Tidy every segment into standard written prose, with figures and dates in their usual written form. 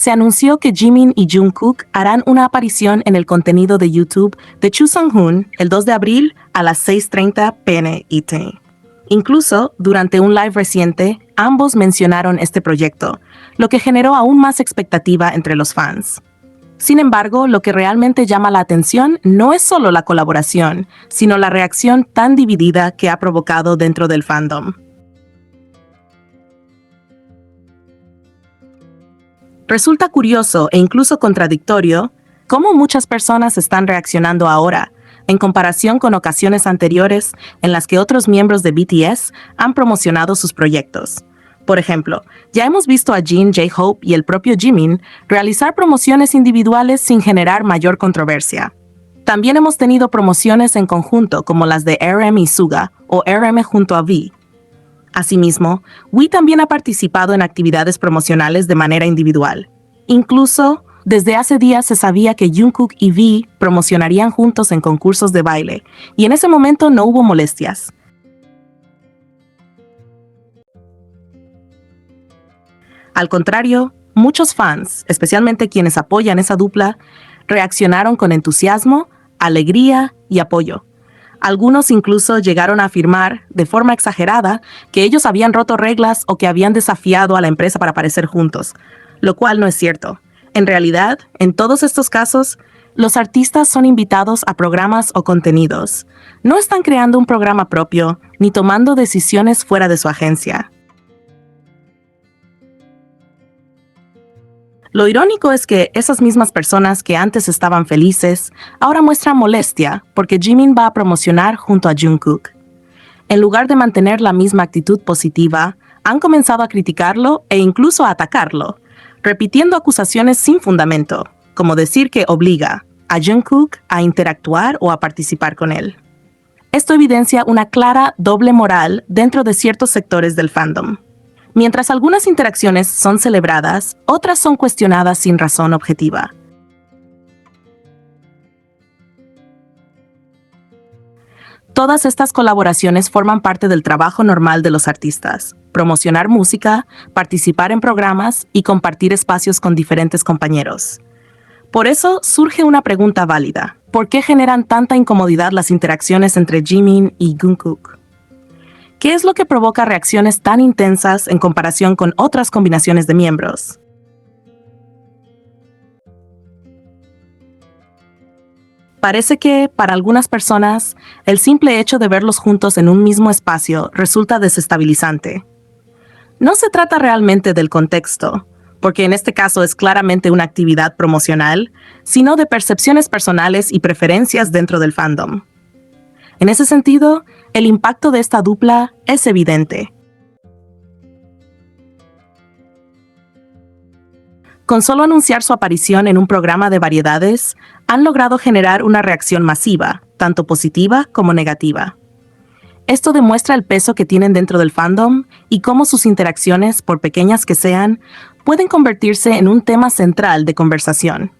se anunció que Jimin y Jungkook harán una aparición en el contenido de YouTube de Chu Sung-hoon el 2 de abril a las 6:30 p.m. ET. Incluso, durante un live reciente, ambos mencionaron este proyecto, lo que generó aún más expectativa entre los fans. Sin embargo, lo que realmente llama la atención no es solo la colaboración, sino la reacción tan dividida que ha provocado dentro del fandom. Resulta curioso e incluso contradictorio cómo muchas personas están reaccionando ahora, en comparación con ocasiones anteriores en las que otros miembros de BTS han promocionado sus proyectos. Por ejemplo, ya hemos visto a Jin, J-Hope y el propio Jimin realizar promociones individuales sin generar mayor controversia. También hemos tenido promociones en conjunto como las de RM y Suga o RM junto a V. Asimismo, V también ha participado en actividades promocionales de manera individual. Incluso, desde hace días se sabía que Jungkook y V promocionarían juntos en concursos de baile, y en ese momento no hubo molestias. Al contrario, muchos fans, especialmente quienes apoyan esa dupla, reaccionaron con entusiasmo, alegría y apoyo. Algunos incluso llegaron a afirmar, de forma exagerada, que ellos habían roto reglas o que habían desafiado a la empresa para aparecer juntos, lo cual no es cierto. En realidad, en todos estos casos, los artistas son invitados a programas o contenidos. No están creando un programa propio, ni tomando decisiones fuera de su agencia. Lo irónico es que esas mismas personas que antes estaban felices, ahora muestran molestia porque Jimin va a promocionar junto a Jungkook. En lugar de mantener la misma actitud positiva, han comenzado a criticarlo e incluso a atacarlo, repitiendo acusaciones sin fundamento, como decir que obliga a Jungkook a interactuar o a participar con él. Esto evidencia una clara doble moral dentro de ciertos sectores del fandom. Mientras algunas interacciones son celebradas, otras son cuestionadas sin razón objetiva. Todas estas colaboraciones forman parte del trabajo normal de los artistas: promocionar música, participar en programas y compartir espacios con diferentes compañeros. Por eso surge una pregunta válida: ¿por qué generan tanta incomodidad las interacciones entre Jimin y Jungkook? ¿Qué es lo que provoca reacciones tan intensas en comparación con otras combinaciones de miembros? Parece que, para algunas personas, el simple hecho de verlos juntos en un mismo espacio resulta desestabilizante. No se trata realmente del contexto, porque en este caso es claramente una actividad promocional, sino de percepciones personales y preferencias dentro del fandom. En ese sentido, el impacto de esta dupla es evidente. Con solo anunciar su aparición en un programa de variedades, han logrado generar una reacción masiva, tanto positiva como negativa. Esto demuestra el peso que tienen dentro del fandom y cómo sus interacciones, por pequeñas que sean, pueden convertirse en un tema central de conversación.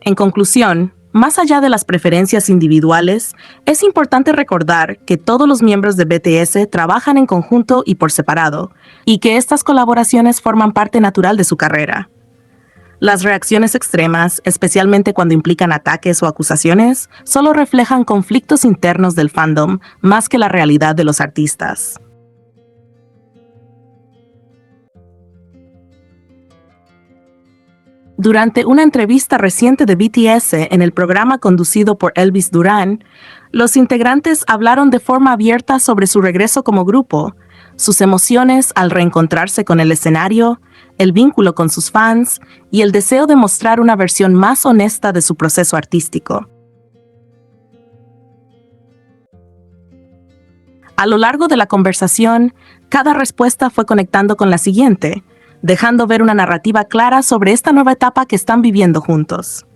En conclusión, más allá de las preferencias individuales, es importante recordar que todos los miembros de BTS trabajan en conjunto y por separado, y que estas colaboraciones forman parte natural de su carrera. Las reacciones extremas, especialmente cuando implican ataques o acusaciones, solo reflejan conflictos internos del fandom más que la realidad de los artistas. Durante una entrevista reciente de BTS en el programa conducido por Elvis Duran, los integrantes hablaron de forma abierta sobre su regreso como grupo, sus emociones al reencontrarse con el escenario, el vínculo con sus fans y el deseo de mostrar una versión más honesta de su proceso artístico. A lo largo de la conversación, cada respuesta fue conectando con la siguiente, dejando ver una narrativa clara sobre esta nueva etapa que están viviendo juntos.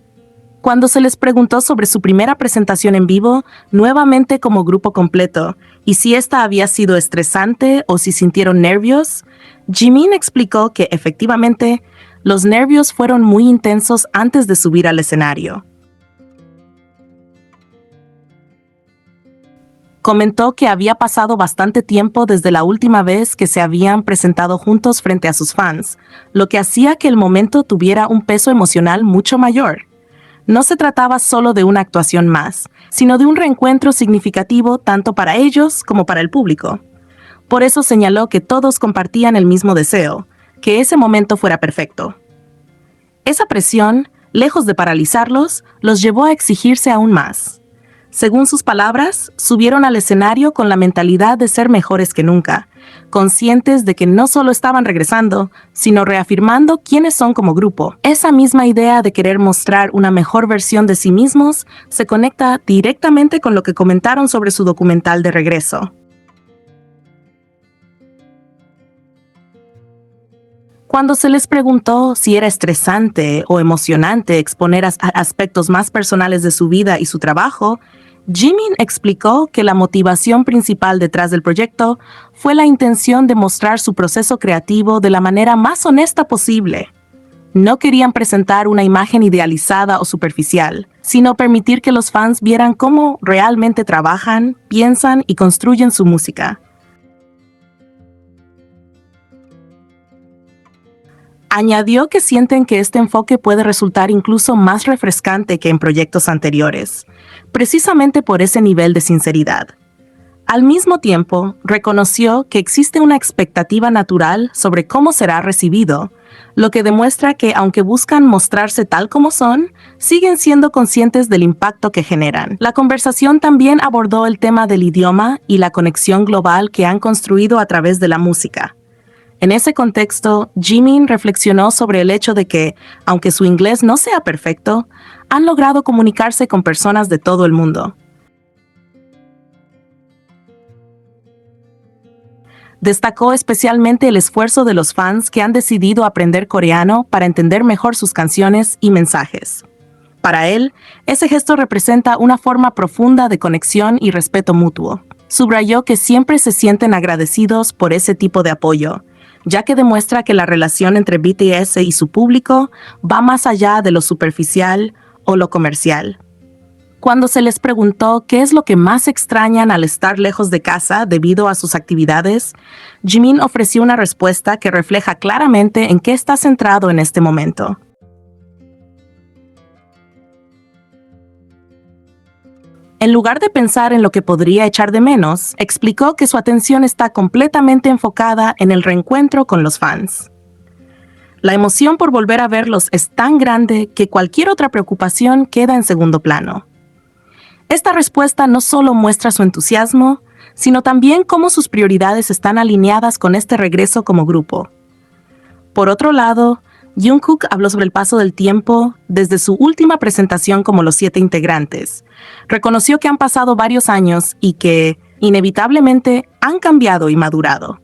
Cuando se les preguntó sobre su primera presentación en vivo, nuevamente como grupo completo, y si esta había sido estresante o si sintieron nervios, Jimin explicó que efectivamente los nervios fueron muy intensos antes de subir al escenario. Comentó que había pasado bastante tiempo desde la última vez que se habían presentado juntos frente a sus fans, lo que hacía que el momento tuviera un peso emocional mucho mayor. No se trataba solo de una actuación más, sino de un reencuentro significativo tanto para ellos como para el público. Por eso señaló que todos compartían el mismo deseo, que ese momento fuera perfecto. Esa presión, lejos de paralizarlos, los llevó a exigirse aún más. Según sus palabras, subieron al escenario con la mentalidad de ser mejores que nunca, conscientes de que no solo estaban regresando, sino reafirmando quiénes son como grupo. Esa misma idea de querer mostrar una mejor versión de sí mismos se conecta directamente con lo que comentaron sobre su documental de regreso. Cuando se les preguntó si era estresante o emocionante exponer aspectos más personales de su vida y su trabajo, Jimin explicó que la motivación principal detrás del proyecto fue la intención de mostrar su proceso creativo de la manera más honesta posible. No querían presentar una imagen idealizada o superficial, sino permitir que los fans vieran cómo realmente trabajan, piensan y construyen su música. Añadió que sienten que este enfoque puede resultar incluso más refrescante que en proyectos anteriores, precisamente por ese nivel de sinceridad. Al mismo tiempo, reconoció que existe una expectativa natural sobre cómo será recibido, lo que demuestra que, aunque buscan mostrarse tal como son, siguen siendo conscientes del impacto que generan. La conversación también abordó el tema del idioma y la conexión global que han construido a través de la música. En ese contexto, Jimin reflexionó sobre el hecho de que, aunque su inglés no sea perfecto, han logrado comunicarse con personas de todo el mundo. Destacó especialmente el esfuerzo de los fans que han decidido aprender coreano para entender mejor sus canciones y mensajes. Para él, ese gesto representa una forma profunda de conexión y respeto mutuo. Subrayó que siempre se sienten agradecidos por ese tipo de apoyo, ya que demuestra que la relación entre BTS y su público va más allá de lo superficial o lo comercial. Cuando se les preguntó qué es lo que más extrañan al estar lejos de casa debido a sus actividades, Jimin ofreció una respuesta que refleja claramente en qué está centrado en este momento. En lugar de pensar en lo que podría echar de menos, explicó que su atención está completamente enfocada en el reencuentro con los fans. La emoción por volver a verlos es tan grande que cualquier otra preocupación queda en segundo plano. Esta respuesta no solo muestra su entusiasmo, sino también cómo sus prioridades están alineadas con este regreso como grupo. Por otro lado, Jungkook habló sobre el paso del tiempo desde su última presentación como los 7 integrantes. Reconoció que han pasado varios años y que, inevitablemente, han cambiado y madurado.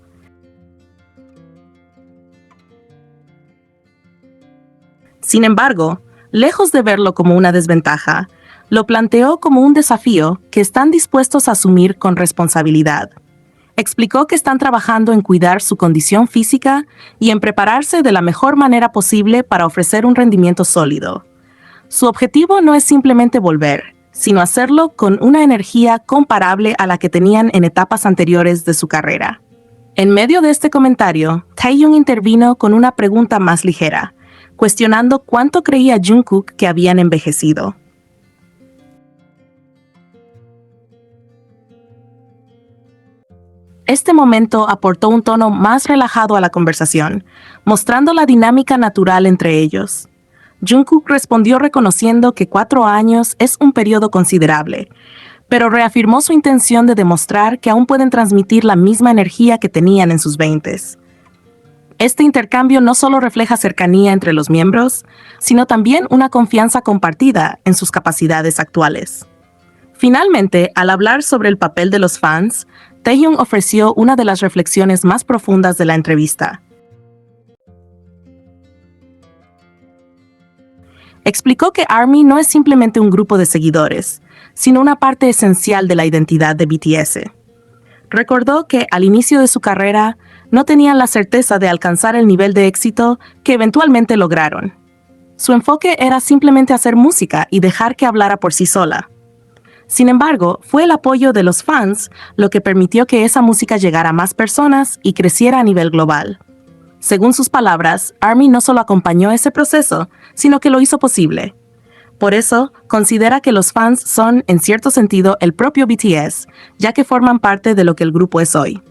Sin embargo, lejos de verlo como una desventaja, lo planteó como un desafío que están dispuestos a asumir con responsabilidad. Explicó que están trabajando en cuidar su condición física y en prepararse de la mejor manera posible para ofrecer un rendimiento sólido. Su objetivo no es simplemente volver, sino hacerlo con una energía comparable a la que tenían en etapas anteriores de su carrera. En medio de este comentario, Taehyung intervino con una pregunta más ligera, cuestionando cuánto creía Jungkook que habían envejecido. Este momento aportó un tono más relajado a la conversación, mostrando la dinámica natural entre ellos. Jungkook respondió reconociendo que 4 años es un periodo considerable, pero reafirmó su intención de demostrar que aún pueden transmitir la misma energía que tenían en sus 20s. Este intercambio no solo refleja cercanía entre los miembros, sino también una confianza compartida en sus capacidades actuales. Finalmente, al hablar sobre el papel de los fans, Taehyung ofreció una de las reflexiones más profundas de la entrevista. Explicó que ARMY no es simplemente un grupo de seguidores, sino una parte esencial de la identidad de BTS. Recordó que al inicio de su carrera no tenían la certeza de alcanzar el nivel de éxito que eventualmente lograron. Su enfoque era simplemente hacer música y dejar que hablara por sí sola. Sin embargo, fue el apoyo de los fans lo que permitió que esa música llegara a más personas y creciera a nivel global. Según sus palabras, ARMY no solo acompañó ese proceso, sino que lo hizo posible. Por eso, considera que los fans son, en cierto sentido, el propio BTS, ya que forman parte de lo que el grupo es hoy.